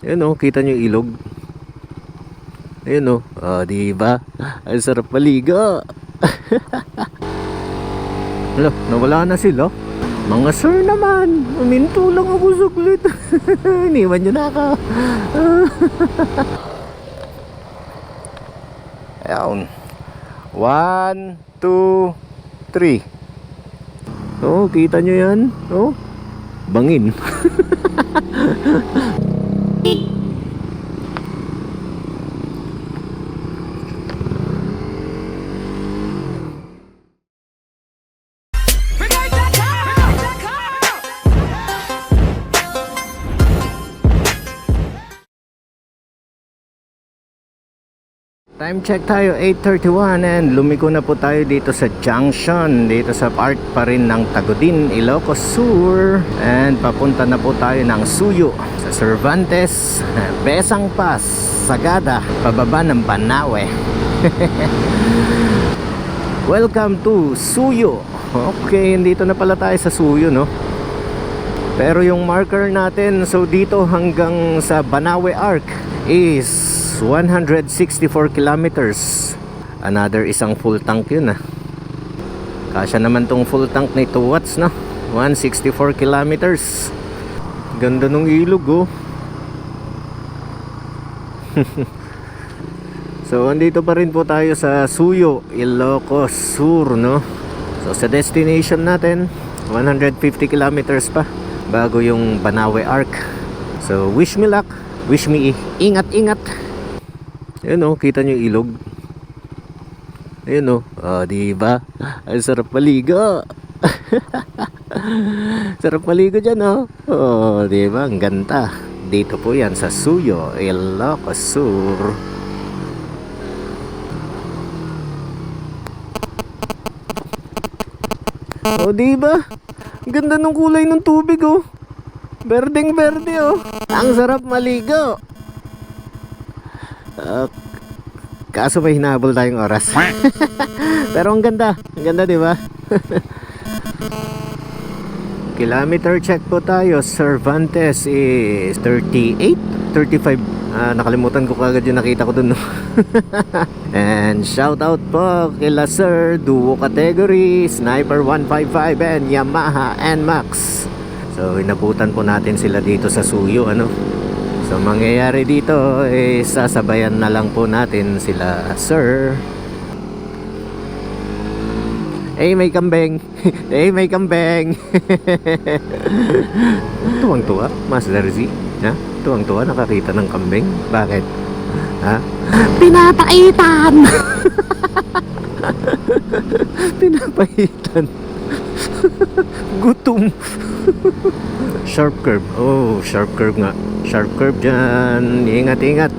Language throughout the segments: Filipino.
Ayun oh, kita nyo yung ilog. Ayun oh, diba? Ang sarap maligo. Hala, nawala na sila. Mga sir naman, uminto lang ako saglit. Iniwan nyo na ako. Ayan. 1, 2, 3. Oh, kita nyo yan? Oh, bangin. Time check tayo, 8:31, and lumiko na po tayo dito sa junction, dito sa part pa rin ng Tagudin, Ilocos Sur, and papunta na po tayo ng Suyo, sa Cervantes, Besang Pass, Sagada, pababa ng Banawe. Welcome to Suyo. Okay, dito na pala tayo sa Suyo, no? Pero yung marker natin, so dito hanggang sa Banawe Arc is 164 kilometers. Another isang full tank yun ah. Kasya naman tong full tank na 2 watts no? 164 kilometers. Ganda nung ilog oh. So andito pa rin po tayo sa Suyo, Ilocos Sur no? So sa destination natin 150 kilometers pa bago yung Banawe Arc. So wish me luck, wish me ingat-ingat. Ayun oh, kita nyo yung ilog. Ayun oh, diba? Ang sarap maligo. Sarap maligo dyan oh. Oh, diba? Ang ganda. Dito po yan sa Suyo, Ilocos Sur. Oh, diba? Ang ganda ng kulay ng tubig oh. Berdeng berde oh. Ang sarap maligo. Kaso may hinabol tayong oras. Pero ang ganda di ba? Kilometer check po tayo. Cervantes is 38, 35. Nakalimutan ko kagad yung nakita ko dun no? And shout out po kila Sir Duo Category, Sniper 155 and Yamaha NMAX. So inabutan po natin sila dito sa Suyo ano. So mangyayari dito sasabayan na lang po natin sila Sir. May kambeng. May kambeng. Tuwang-tuwa Master Z ha? Tuwang-tuwa nakakita ng kambeng. Bakit? Ha? Pinapaitan. Pinapaitan. Gutom. Sharp curve. Oh, sharp curve nga. Sharp curve dyan. Ingat-ingat.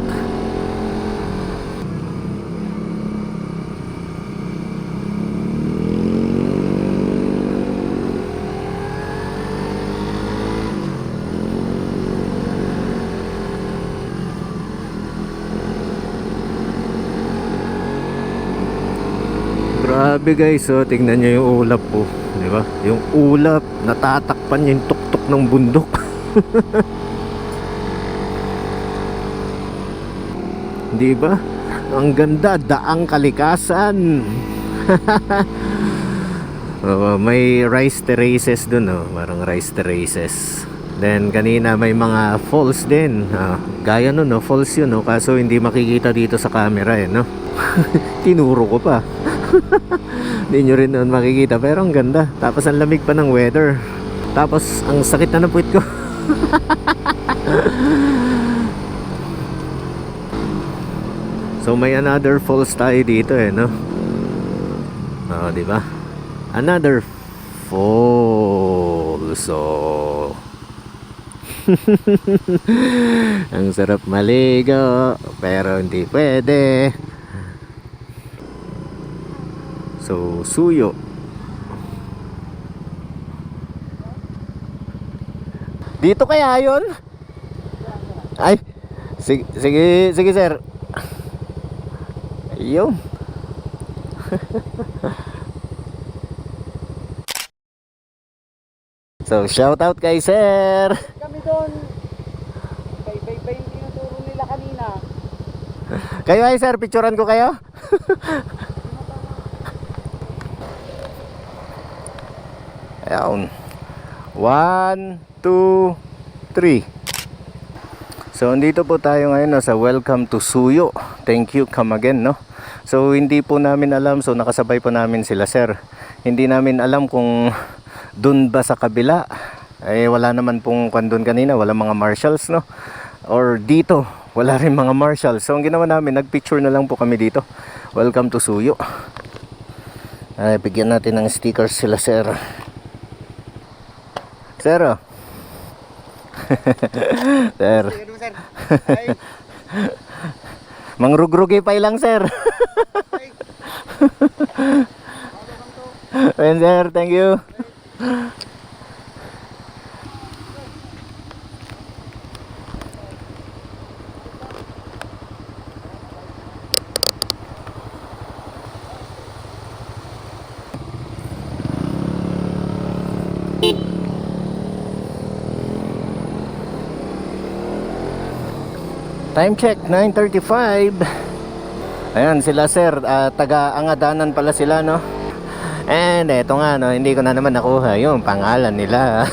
Grabe guys, oh, tingnan nyo yung ulap po, di ba? Yung ulap, natatakpan yung tuktok ng bundok. Di ba? Ang ganda, daang kalikasan. May rice terraces dun, oh, parang rice terraces. Then kanina may mga falls din. Gaya nun, no, falls yun, no, kaso hindi makikita dito sa camera no. Tinuro ko pa. Hindi nyo rin noon makikita, pero ang ganda. Tapos ang lamig pa ng weather. Tapos ang sakit na ng puwit ko. So may another falls tayo dito no. Di ba? Another falls. So ang sarap maligo, pero hindi pwede. So, Suyo. Dito kaya yun? Ay, sige, sir. Ayun. So, shout out kay sir. Kami doon kay Iba-iba yung tinuturo nila kanina. Kayo ay sir, picturean ko kayo. Ayan. 1, 2, 3. So andito po tayo ngayon no, sa Welcome to Suyo. Thank you, come again, no? So hindi po namin alam, so nakasabay po namin sila sir. Hindi namin alam kung dun ba sa kabila. Eh wala naman pong kandun kanina, wala mga marshals, no? Or dito, wala rin mga marshals. So ang ginawa namin, nagpicture na lang po kami dito. Welcome to Suyo. Ay, bigyan natin ng stickers sila sir. Sir, oh. Sir. Mangrugrugi pa ilang sir. Ayan sir, thank you. Time check, 9:35. Ayan sila sir, taga-Angadanan pala sila, no? And eto nga, no, hindi ko na naman nakuha yung pangalan nila.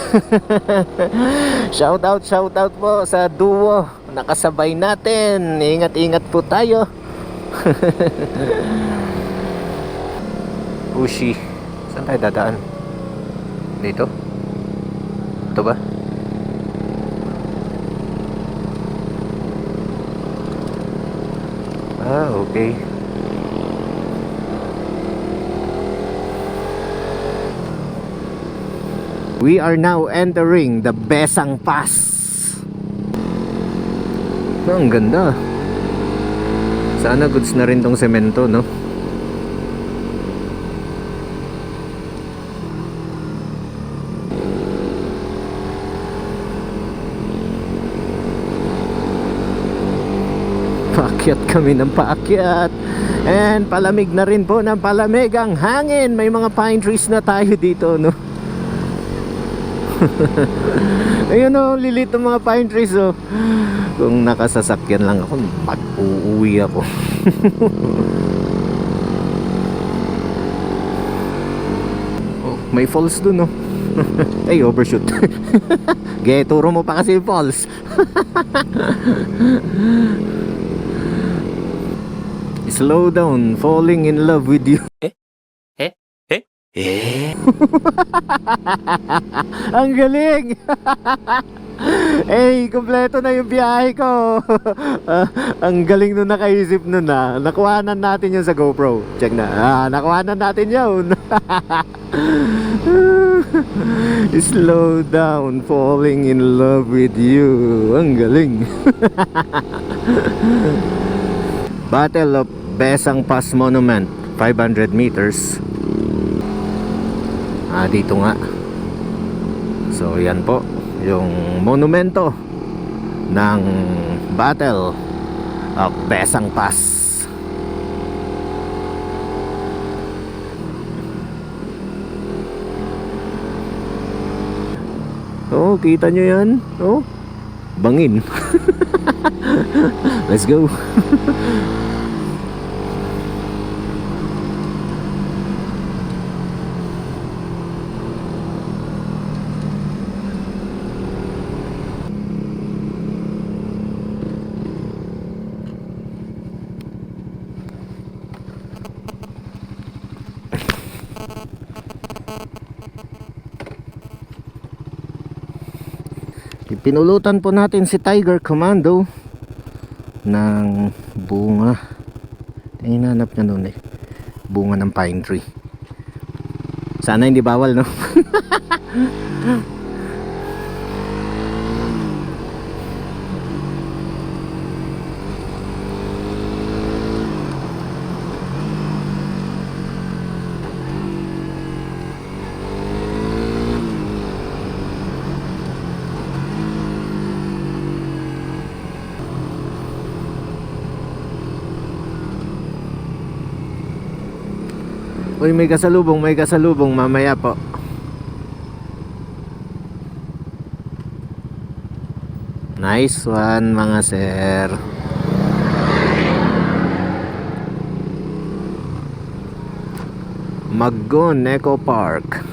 Shout out po sa duo nakasabay natin. Ingat po tayo. Ushi, saan tayo dadaan? Dito? Ito ba? Ah, okay. We are now entering the Besang Pass. Ang ganda. Sana goods na rin tong semento, no? Paakyat kami ng paakyat. And palamig na rin po ng palamig ang hangin. May mga pine trees na tayo dito, no? Ayun o, lilit ng mga pine trees, oh. Kung nakasasakyan lang ako, mag-uuwi ako. Oh, may falls dun, oh. Ay, overshoot. Gaya, turo mo pa kasi yung falls. Slow down, falling in love with you. Ang galing. Eh, kompleto na yung biyahe ko. Ang galing nung nakaisip nun, na nakuhanan natin yun sa GoPro. Check na, nakuhanan natin yun. Slow down, falling in love with you. Ang galing. Battle of Besang Pass Monument, 500 meters. Dito nga. So yan po yung monumento ng Battle of Besang Pass. Oh, kita nyo yan? Oh, bangin. Let's go. Pinulutan po natin si Tiger Commando ng bunga. Hinanap niya noon eh, bunga ng pine tree. Sana hindi bawal, no? Uy, may kasalubong mamaya po. Nice one mga sir. Maggon Eco Park.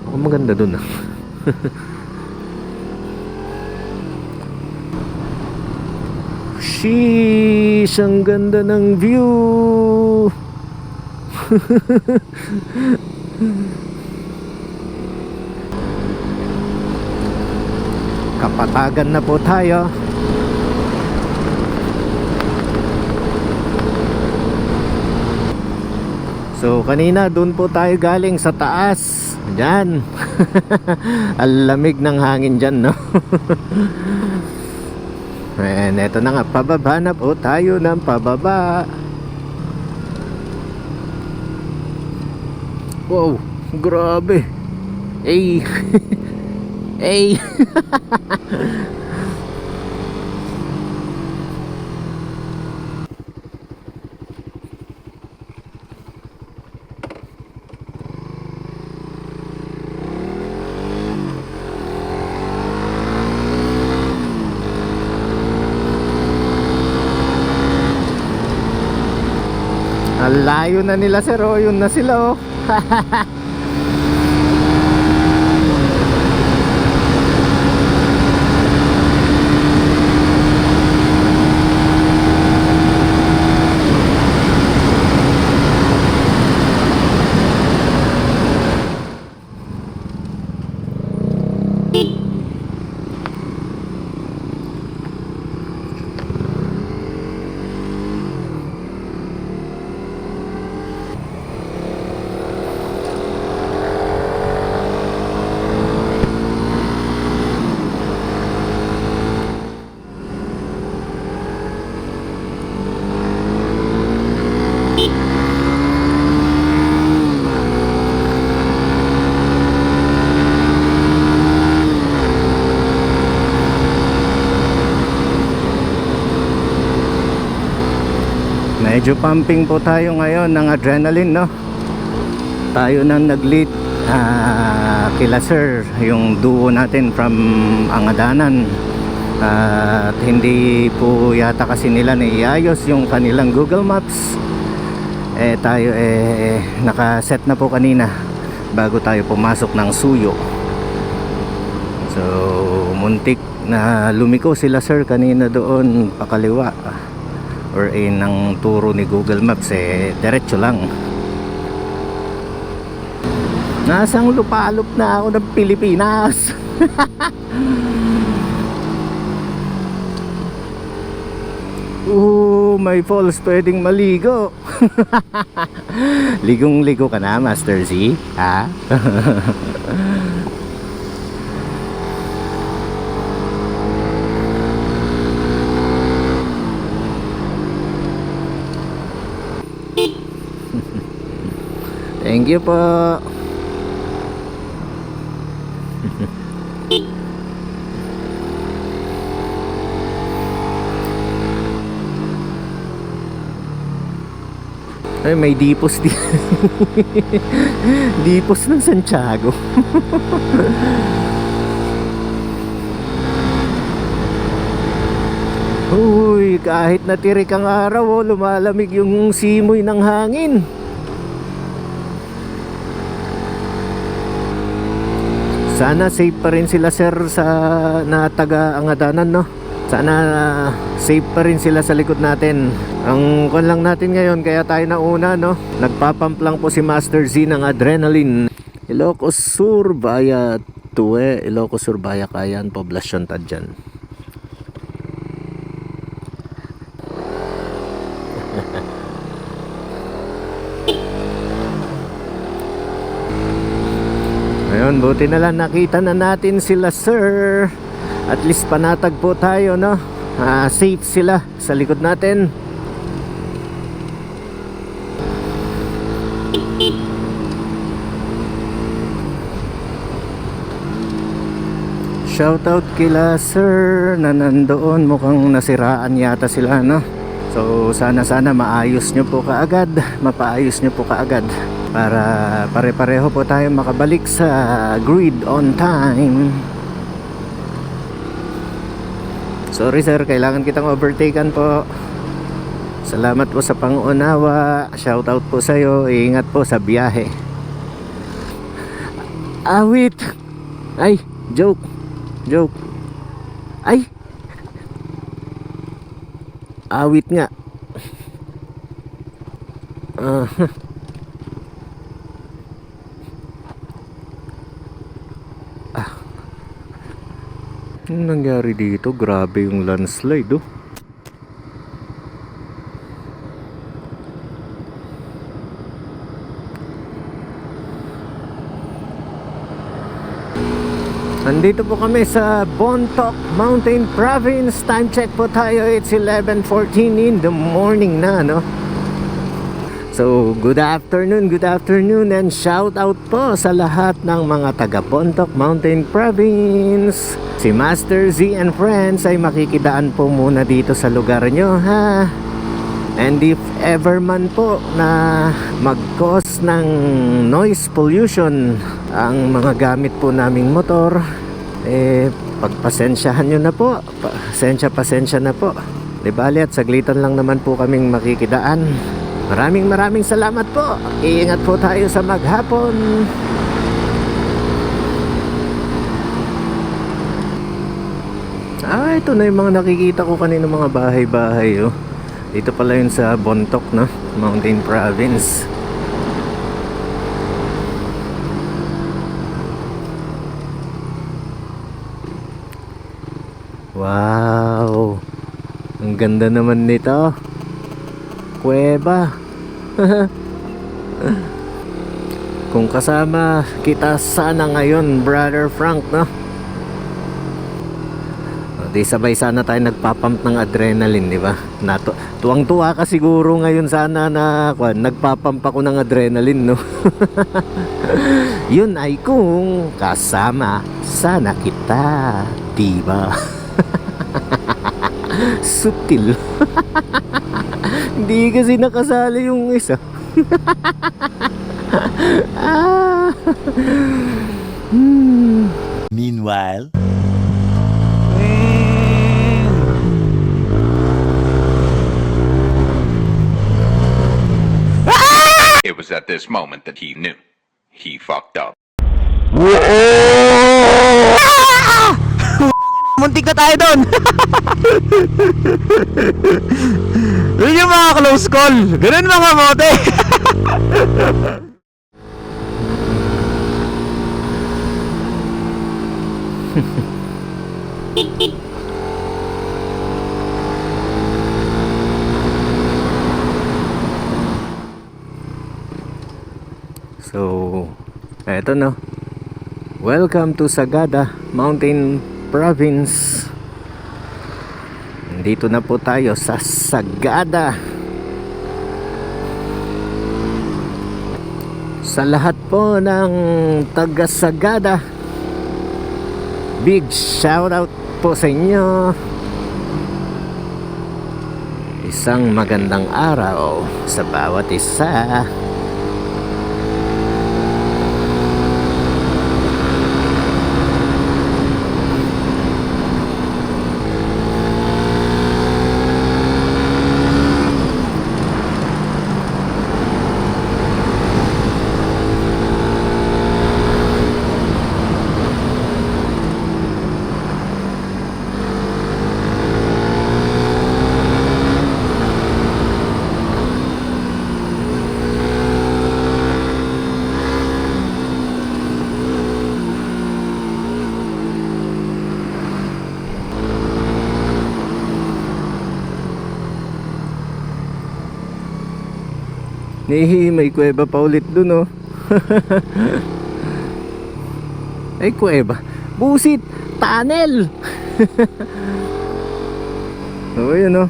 Oh, maganda dun ah. Sheesh, ang ganda ng view. Kapatagan na po tayo. So kanina doon po tayo galing sa taas. Diyan. Ang lamig ng hangin dyan, no? And eto na nga, pababa na po tayo ng pababa. Wow, grabe. Ay. Ay. Ang layo na nila sir, oh, yun na sila oh. Medyo pumping po tayo ngayon ng adrenaline, no? Tayo nang nag-lead kila sir, yung duo natin from Angadanan. At hindi po yata kasi nila naiayos yung kanilang Google Maps. Tayo nakaset na po kanina bago tayo pumasok ng Suyo. So muntik na lumiko sila sir kanina doon pakaliwa, or ng turo ni Google Maps diretso lang. Nasang lupalop na ako ng Pilipinas. May falls, pwedeng maligo. Ligong-ligo ka na, Master Z, ha? Thank you po. Ay, may dipos di. Dipos ng Santiago. Uy, kahit natirik ang araw, lumalamig yung simoy ng hangin. Sana safe pa rin sila sir sa na taga Angadanan, no? Sana safe pa rin sila sa likod natin. Ang kon lang natin ngayon, kaya tayo nauna, no? Nagpapump lang po si Master Z ng adrenaline. Ilocos Sur via Tue, Ilocos Sur via Kayan, Poblacion Tadjan. Ayun, buti na lang nakita na natin sila sir. At least panatag po tayo, no? Safe sila sa likod natin. Shoutout kila sir na nandoon, mukhang nasiraan yata sila, no? So sana maayos nyo po kaagad, mapaayos nyo po kaagad para pare-pareho po tayo makabalik sa grid on time. Sorry sir, kailangan kitang overtaken po. Salamat po sa pangunawa. Shoutout po sa'yo. Iingat po sa biyahe. Awit! Ay, joke. Joke. Ay! Awit nga. Ah. Anong nangyari dito? Grabe yung landslide, oh. Nandito po kami sa Bontoc Mountain Province. Time check po tayo. It's 11:14 in the morning na, no? So, good afternoon and shout out po sa lahat ng mga taga Bontoc Mountain Province. Si Master Z and friends ay makikidaan po muna dito sa lugar nyo, ha? And if ever man po na mag-cause ng noise pollution ang mga gamit po naming motor, pagpasensyahan nyo na po. Pasensya na po. Di bali at saglitan lang naman po kaming makikidaan. Maraming salamat po. Iingat po tayo sa maghapon. Ito na yung mga nakikita ko kanina, mga bahay-bahay, oh. Dito pala yun sa Bontoc, no? Mountain Province. Wow! Ang ganda naman nito. Kuweba. Kung kasama kita sana ngayon, Brother Frank, no? Di sabay sana tayo nagpapump ng adrenaline, di ba? Tuwang-tuwa ka siguro ngayon sana na nagpapump ako ng adrenaline, no? Yun ay kung kasama sana kita, di ba? Sutil. Hindi kasi nakasali yung isa. Meanwhile, it was at this moment that he knew he fucked up. muntik na tayo doon. Yun yung mga close call. Ganun mga mote. So, eto no. Welcome to Sagada Mountain Province. Nandito na po tayo sa Sagada. Sa lahat po ng taga Sagada, big shout out po sa inyo. Isang magandang araw sa bawat isa. May kuweba pa ulit dun, oh. Ay, kuweba. Busit! Tunnel! So, yun, oh.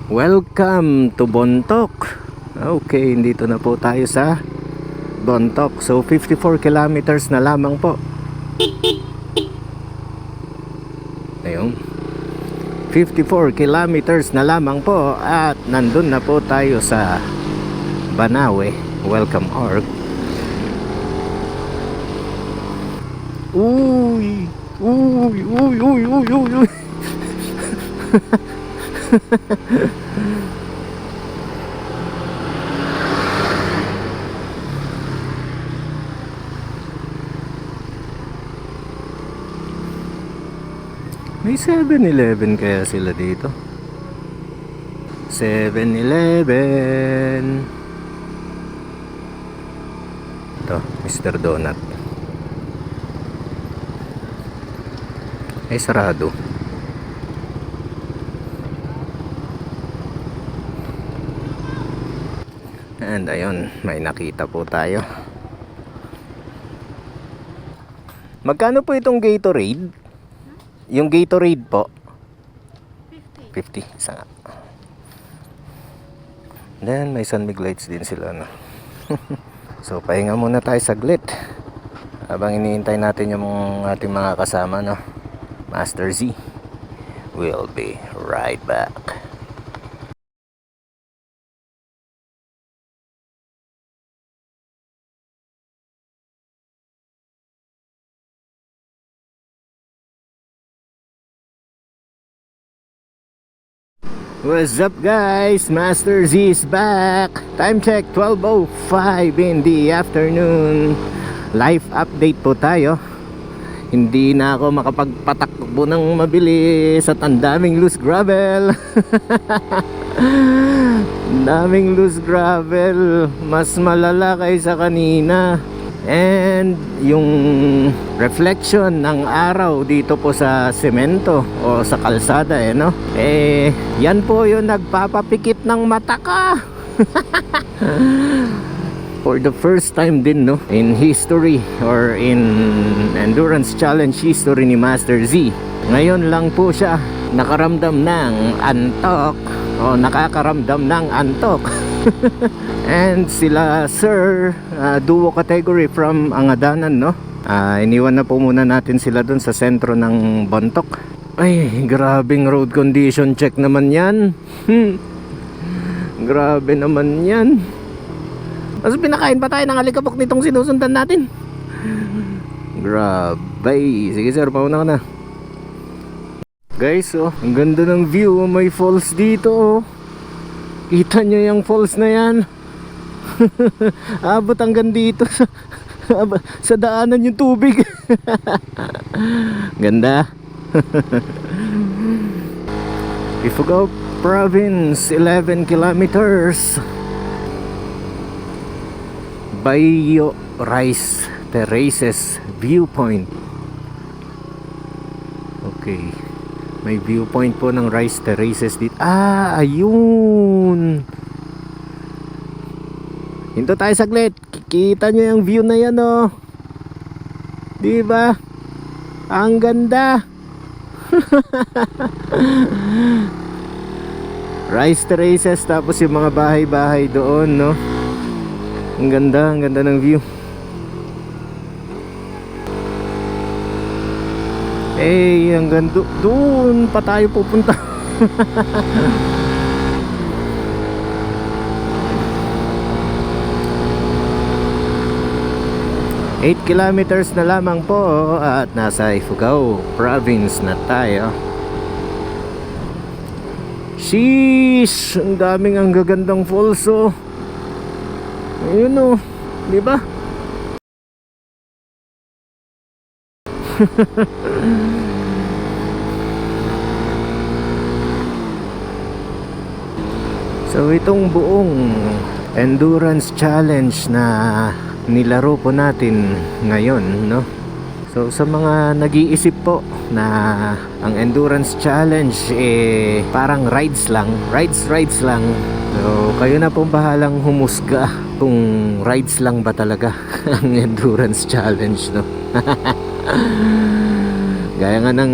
Welcome to Bontoc. Okay, dito na po tayo sa Bontoc. So, 54 kilometers na lamang po. Ayun. 54 kilometers na lamang po at nandun na po tayo sa Banawe Welcome Org. Uy! Uy! Uy! Uy! Uy! Uy! Uy! May 7-Eleven kaya sila dito? 7-Eleven. Ito, Mr. Donut. Ay, sarado. And ayun, may nakita po tayo. Magkano po itong Gatorade? Yung Gatorade po? 50. 50, isa nga. Then may San Mig lights din sila, no? So pahinga muna tayo saglit habang iniintay natin yung ating mga kasama, no? Master Z. We'll be right back. What's up guys? Master Z is back. Time check 12:05 in the afternoon. Live update po tayo. Hindi na ako makapagpatakbo ng mabilis at ang daming loose gravel. Daming loose gravel. Mas malala kaysa kanina. And yung reflection ng araw dito po sa semento o sa kalsada, no? Yan po yung nagpapapikit ng mata ka. For the first time din, no, in history or in endurance challenge history ni Master Z, ngayon lang po siya nakaramdam ng antok o nakakaramdam ng antok. And sila sir, duo category from Angadanan, no? Iniwan na po muna natin sila dun sa sentro ng Bontoc. Ay, grabing road condition check naman yan. Grabe naman yan. Tapos pinakain pa tayo ng alikabok nitong sinusundan natin. Grabe. Sige sir, pauna ka na. Guys, oh, ang ganda ng view. May falls dito, oh. Kita nyo yung falls na yan. Abot hanggang dito sa daanan yung tubig. Ganda. Ifugao Province, 11 kilometers. Bayo Rice Terraces Viewpoint. Okay, may viewpoint po ng Rice Terraces dito. Ayun. Hinto tayo saglit. Kikita nyo yung view na yan, oh. Diba? Ang ganda. Rice Terraces, tapos yung mga bahay-bahay doon, no? Ang ganda ng view. Hanggang doon pa tayo pupunta. 8 kilometers na lamang po at nasa Ifugao Province na tayo. Sheesh! Ang daming ang gagandang falls, oh. Ayun, oh. Diba? So itong buong endurance challenge na nilaro po natin ngayon, no? So sa mga nag-iisip po na ang endurance challenge parang rides lang, rides lang. So kayo na pong bahalang humusga kung rides lang ba talaga ang endurance challenge, no? Gaya nga ng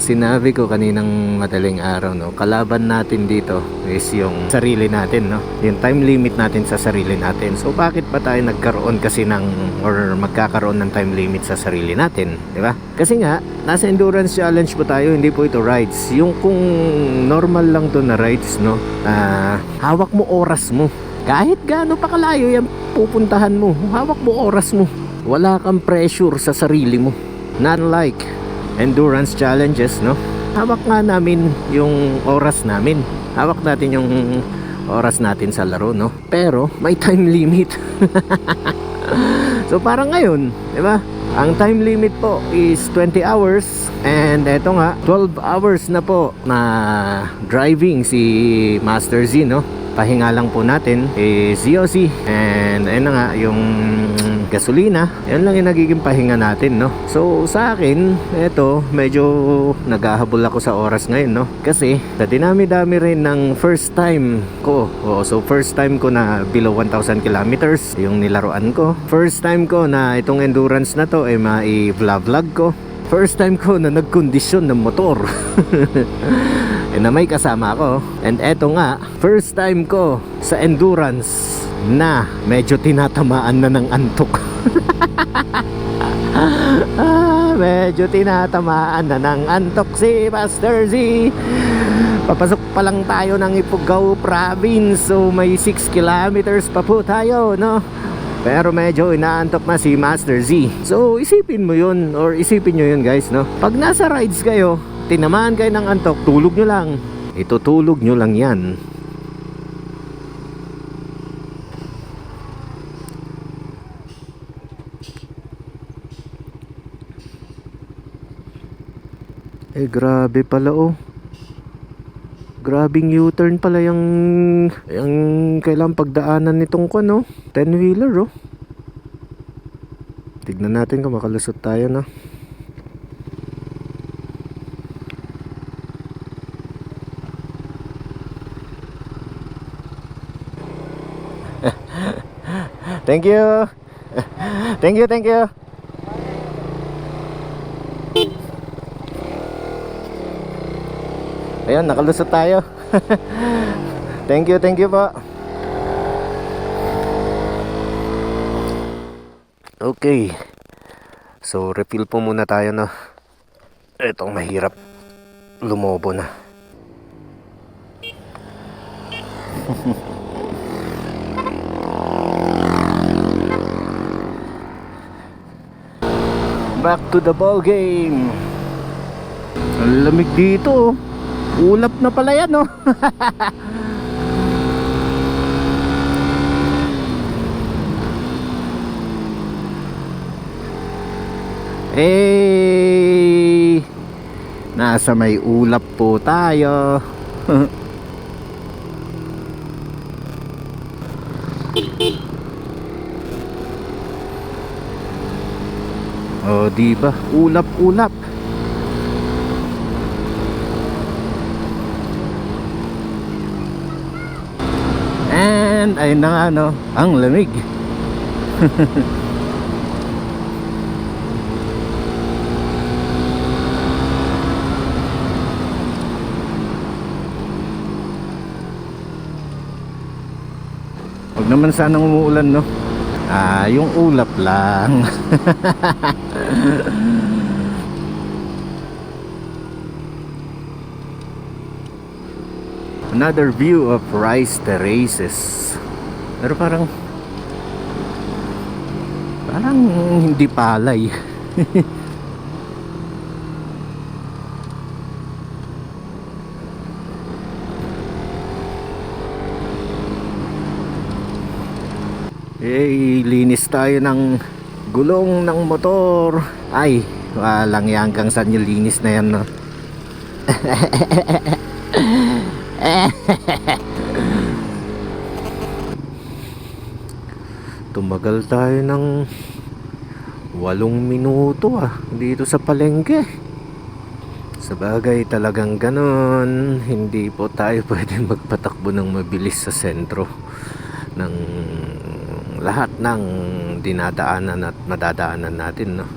sinabi ko kaninang madaling araw, no, kalaban natin dito is yung sarili natin, no, yung time limit natin sa sarili natin. So bakit ba tayo nagkaroon kasi ng or magkakaroon ng time limit sa sarili natin, di ba? Kasi nga nasa endurance challenge po tayo, hindi po ito rides. Yung kung normal lang to na rides, no, hawak mo oras mo, kahit gaano pa kalayo yan pupuntahan mo, hawak mo oras mo, wala kang pressure sa sarili mo. Not like endurance challenges, no? Hawak nga namin yung oras namin. Hawak natin yung oras natin sa laro, no? Pero may time limit. So parang ngayon, di ba? Ang time limit po is 20 hours. And eto nga, 12 hours na po na driving si Master Z, no? Pahinga lang po natin is COC. And ayun na nga, yung gasolina. Yan lang yung nagiging pahinga natin, no? So sa akin, eto, medyo naghahabol ako sa oras ngayon, no? Kasi sa dinami-dami rin ng first time ko. So first time ko na below 1,000 kilometers yung nilaruan ko. First time ko na itong endurance na to ay mai-vlog ko. First time ko na nagkondisyon ng motor. Na may kasama ako. And eto nga, first time ko sa endurance na medyo tinatamaan na ng antok. Medyo tinatamaan na ng antok si Master Z. Papasok pa lang tayo ng Ifugao Province. So may 6 kilometers pa po tayo, no? Pero medyo inaantok na si Master Z. So isipin mo yun, or isipin nyo yun guys, no? Pag nasa rides kayo, tinamaan kayo ng antok, tulog nyo lang. Itutulog nyo lang yan. Eh grabe pala oh. Grabing U-turn pala yung kailangang pagdaanan nitong no? 10-wheeler oh. Tignan natin kung makalusot tayo, no? Thank you. Thank you, thank you. Ayun, nakalusot tayo. Thank you po. Okay. So, refill po muna tayo, no? Itong mahirap lumobo na. Back to the ball game. Ang lamig dito. Ulap na pala yan, no? Eh, nasa may ulap po tayo. Oh, diba? Ulap-ulap. And ayun na nga, no? Ang lamig. Huwag naman sanang umuulan, no? Yung ulap lang. Another view of rice terraces. Pero parang hindi palay. Eh, linis tayo ng gulong ng motor. Ay, walang yan, hanggang saan yung linis na yan, no? Tumagal tayo ng 8 minuto dito sa palengke. Sabagay, talagang ganon. Hindi po tayo pwede magpatakbo ng mabilis sa sentro ng lahat ng dinadaanan at madadaanan natin, no?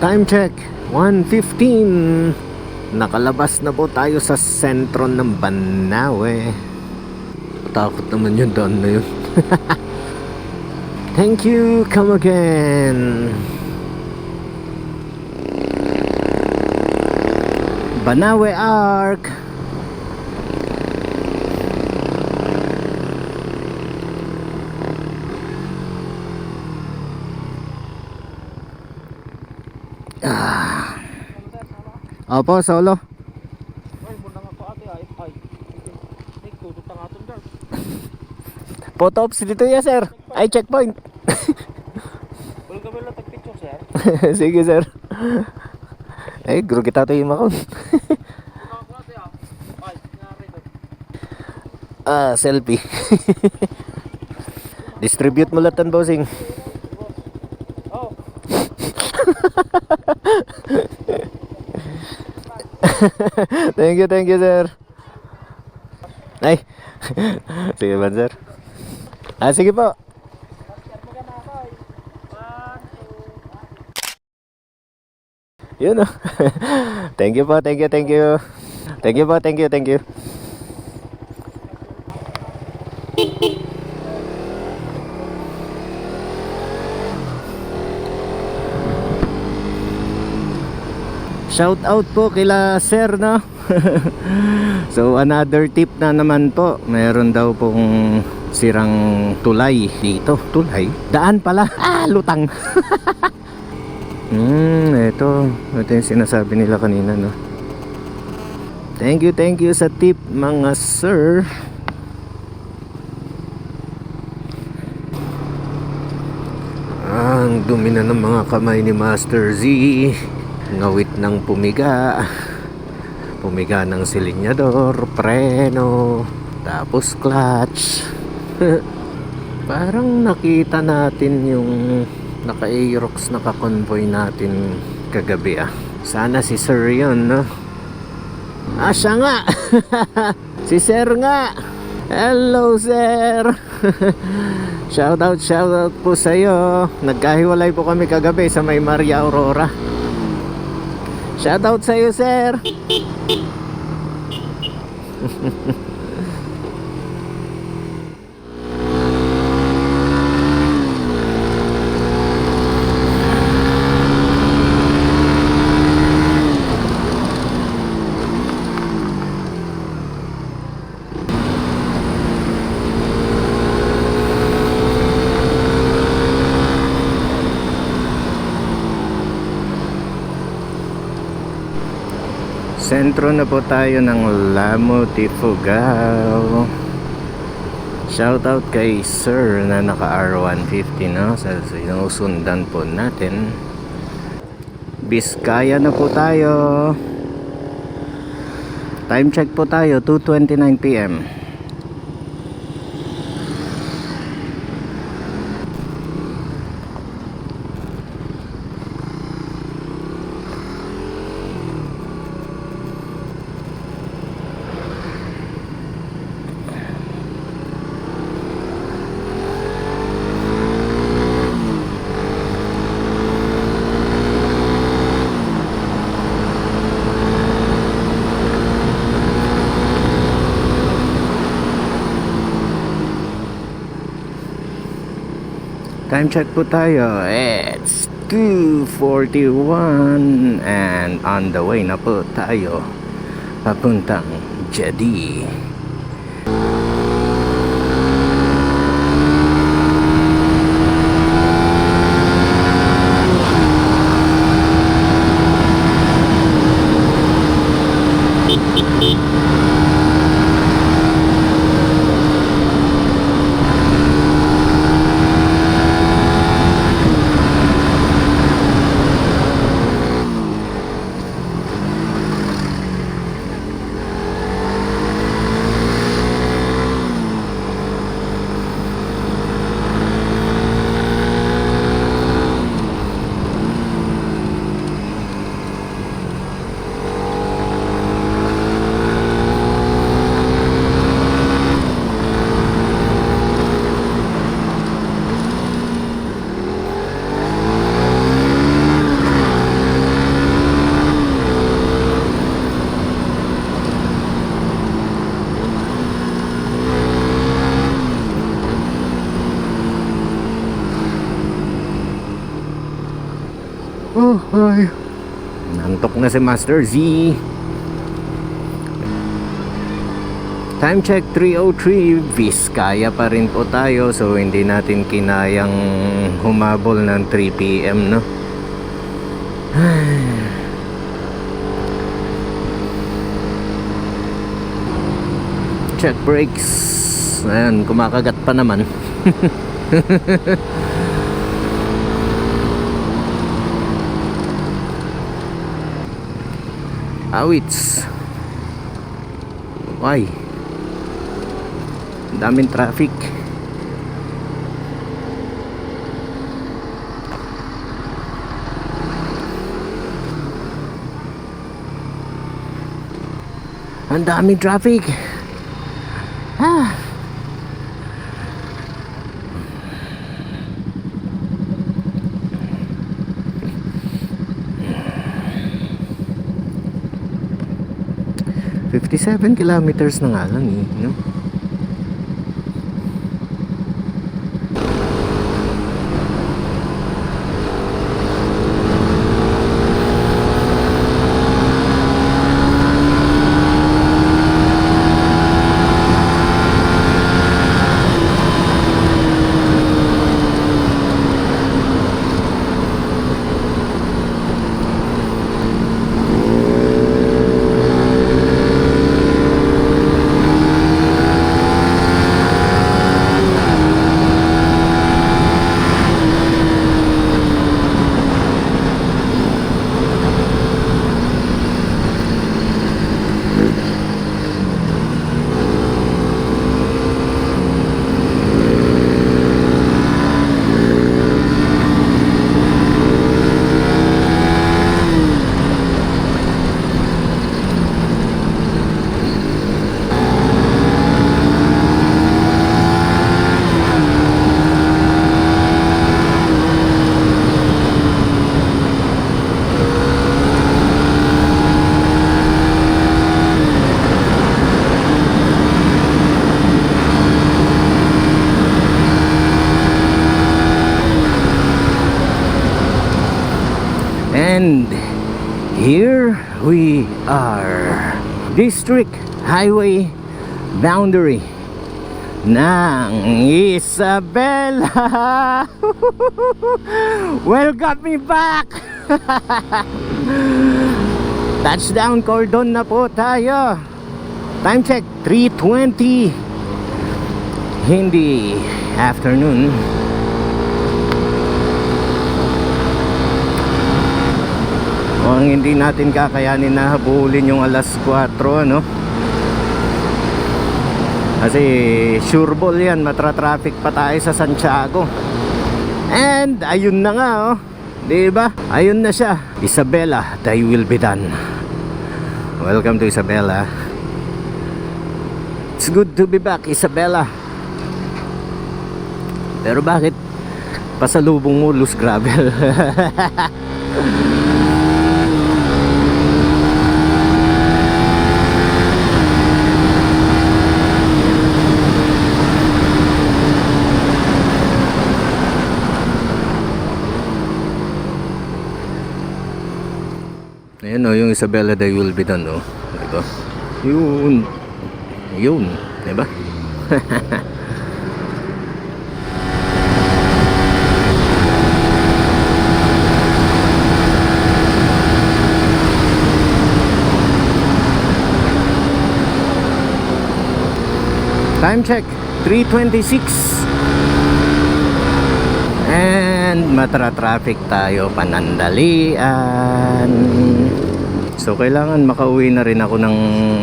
Time check, 1:15. Nakalabas na po tayo sa sentro ng Banawe. Nakakatakot naman yung daan na yun. Thank you, come again. Banawe Arc. Opo, solo. Ay, muna nga pa ate ay. Ay, tutut ang aton dyan. Photo ops dito ya, sir. Ay, checkpoint. Walang kami lang tag-picture, sir. Sige, sir. Ay, guru kita tayo makon. Muna nga ate Ay, nangyari doon. Selfie. Distribute mo lahat, bossing. Oh, Thank you, sir. Ay. Sige ba, sir? Sige po. Yun, oh. Thank you po, thank you. Thank you po, thank you. Shout out po kila sir, no? So another tip na naman po, meron daw pong sirang tulay dito. Tulay? Daan pala. Lutang. Ito yung sinasabi nila kanina, no? Thank you sa tip, mga sir. Ang dumi na ng mga kamay ni Master Z. Ngawit ng pumiga ng silinyador, preno, tapos clutch. Parang nakita natin yung naka-Aerox naka-convoy natin kagabi, Sana si sir yun, no? Siya nga. Si sir nga. Hello, sir. Shout out po sa'yo. Nagkahiwalay po kami kagabi sa may Maria Aurora. Shoutout sa iyo, sir. Sentro na po tayo ng Lamo Tifugao. Shoutout kay sir na naka R150, no? Sa sinusundan po natin. Biskaya na po tayo. Time check po tayo, 2:29 PM. Time check po tayo. It's 2:41 and on the way na po tayo papuntang Jadi. Ay. Nantok na si Master Z. Time check 3:03. Vizcaya pa rin po tayo, so hindi natin kinayang humabol ng 3 PM, no? Check brakes. Ayan, kumakagat pa naman. Awits. Why? Daming traffic. Ang daming traffic. Ah. $57 kilometers na nga lang eh, no? And here we are, District Highway boundary ng Isabela. Welcome me back. Touchdown cordon na po tayo. Time check 3:20. Hindi afternoon. Ang hindi natin kakayanin na habulin yung alas 4, ano? Kasi sure ball yan, matra-traffic pa tayo sa Santiago. And ayun na nga, oh. Diba? Ayun na siya. Isabela, thy will be done. Welcome to Isabela. It's good to be back, Isabela. Pero bakit pasalubong mo loose gravel? Ayan o, yung Isabela Day will be done, o. Diba? Yun. Yun. Diba? Time check 3:26. And matra-traffic tayo, panandalian. So kailangan makauwi na rin ako ng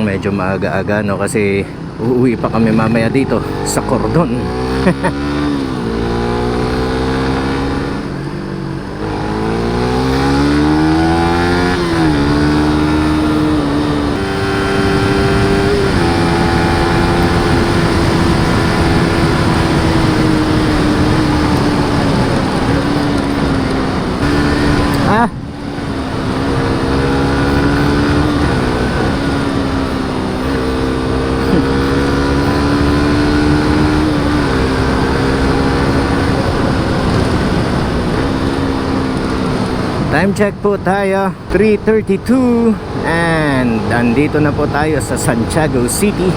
medyo maaga-aga, no, kasi uuwi pa kami mamaya dito sa Cordon. Time check po tayo, 3:32, and andito na po tayo sa Santiago City.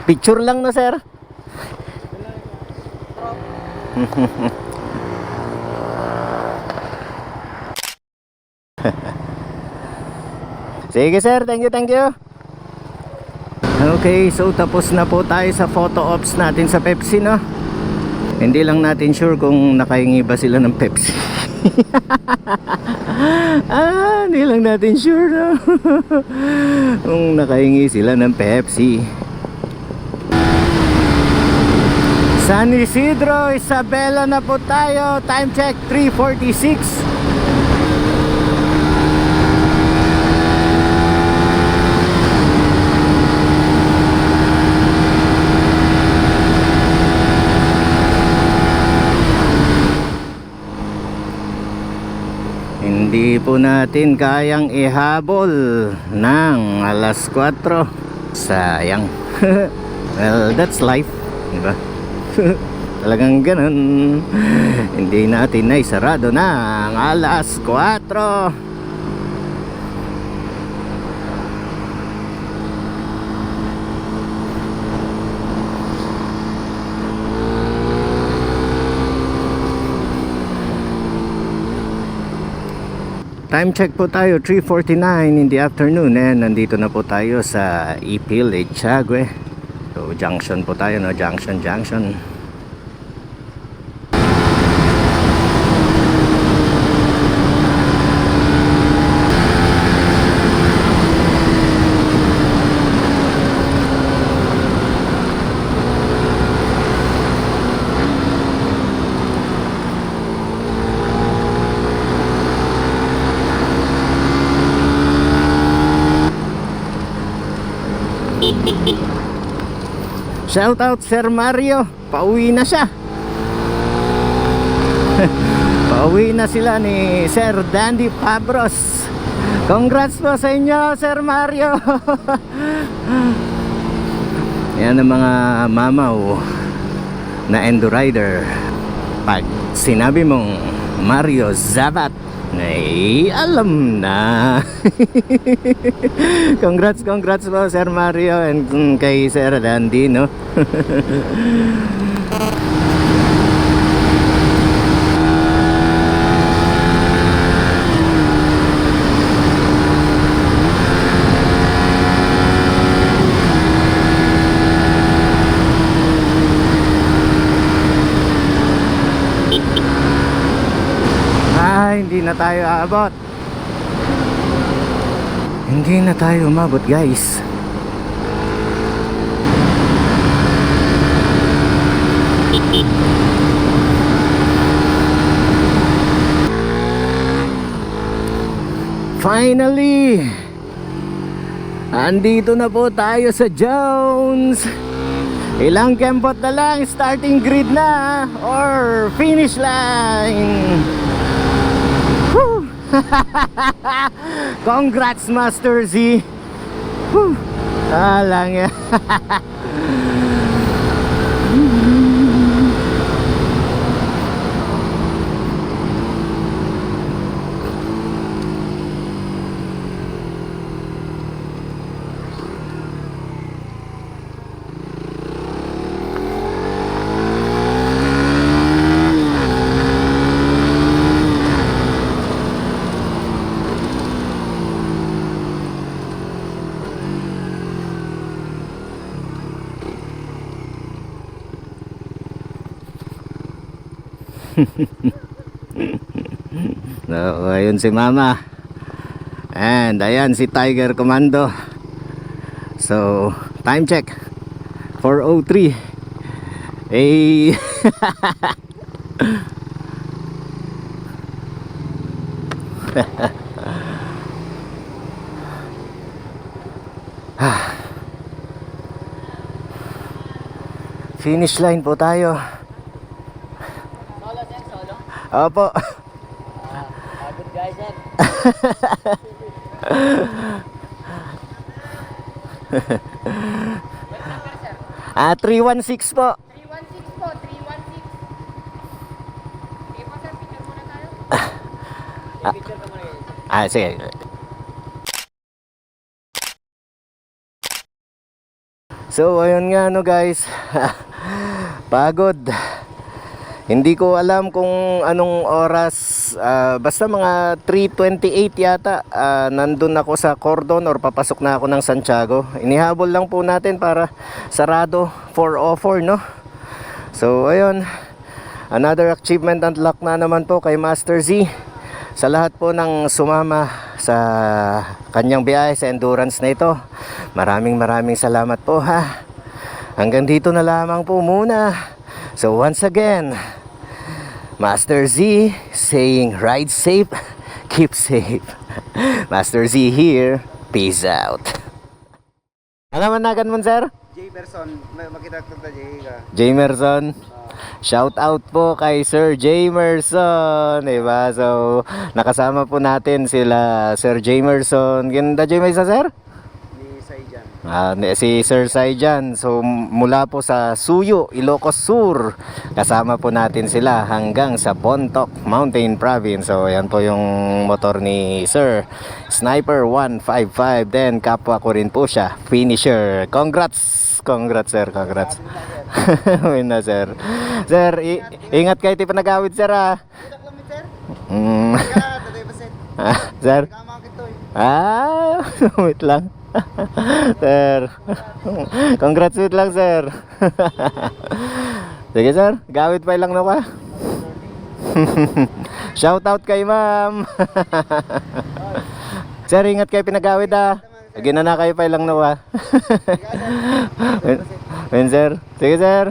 Picture lang na, sir. Sige, sir. Thank you, thank you. Okay, so tapos na po tayo sa photo ops natin sa Pepsi, no? Hindi lang natin sure kung nakahingi ba sila ng Pepsi. Hindi lang natin sure, no? Kung nakahingi sila ng Pepsi. San Isidro, Isabela na po tayo. Time check, 3:46. Hindi po natin kayang ihabol ng alas 4. Sayang. Well, that's life, diba? Talagang ganun. Hindi natin na isarado ng alas 4. Time check po tayo, 3:49 in the afternoon, and nandito na po tayo sa Ipil, Echagüe. So junction po tayo, no? Junction. Shout out Sir Mario, pauwi na siya. Pauwi na sila ni Sir Dandy Pabros. Congrats po sa inyo, Sir Mario. Yan ang mga mamaw na endo rider. Pag sinabi mong Mario Zabat, ay alam na. Congrats po Sir Mario and kay Sir Dandy, no? Hindi na tayo aabot. Hindi na tayo umabot, guys. Finally, andito na po tayo sa Jones. Ilang kempot na lang, starting grid na or finish line. Woo! Congrats, Master Z. Woo! Alang yan. So, ayun si Mama. And ayan si Tiger Commando. So, time check 4:03. Eh Finish line po tayo. Solo, sir, solo. Opo. Good guys, sir. What number, sir? 316 po. 316 po, 316. Sige po, sir, picture muna tayo. Picture ka muna yun. Sige. So, ayun nga no guys. Pagod. Hindi ko alam kung anong oras. Basta mga 3:28 yata. Nandun ako sa Cordon or papasok na ako ng Santiago. Inihabol lang po natin para sarado 4:04, no? So, ayun. Another achievement unlock na naman po kay Master Z. Sa lahat po ng sumama sa kanyang biyahe sa endurance na ito, maraming salamat po ha. Hanggang dito na lamang po muna. So once again, Master Z saying ride safe, keep safe. Master Z here, peace out. Ano man nagan mo, sir? Jamerson, makita ko ta Jamerson. Shout out po kay Sir Jamerson, diba? So, nakasama po natin sila Sir Jamerson. Ganda Jamerson, sir? ni Saijan. Si Sir Saijan. So, mula po sa Suyo, Ilocos Sur. Kasama po natin sila hanggang sa Bontoc Mountain Province. So, yan po yung motor ni Sir Sniper 155. Then, kapwa ko rin po siya, finisher. Congrats, sir. Congrats. Win na, sir. Sir, ingat kayo ti panagawid, sir, ha. Sir? Wait lang. Sir. Congrats, wait lang, sir. Sige, sir. Gawid pa lang na ka. Shout out kay ma'am. Sir, ingat kayo pinagawid, ha. Ginana kayo pa lang na ka. Win, sir. Sige, sir.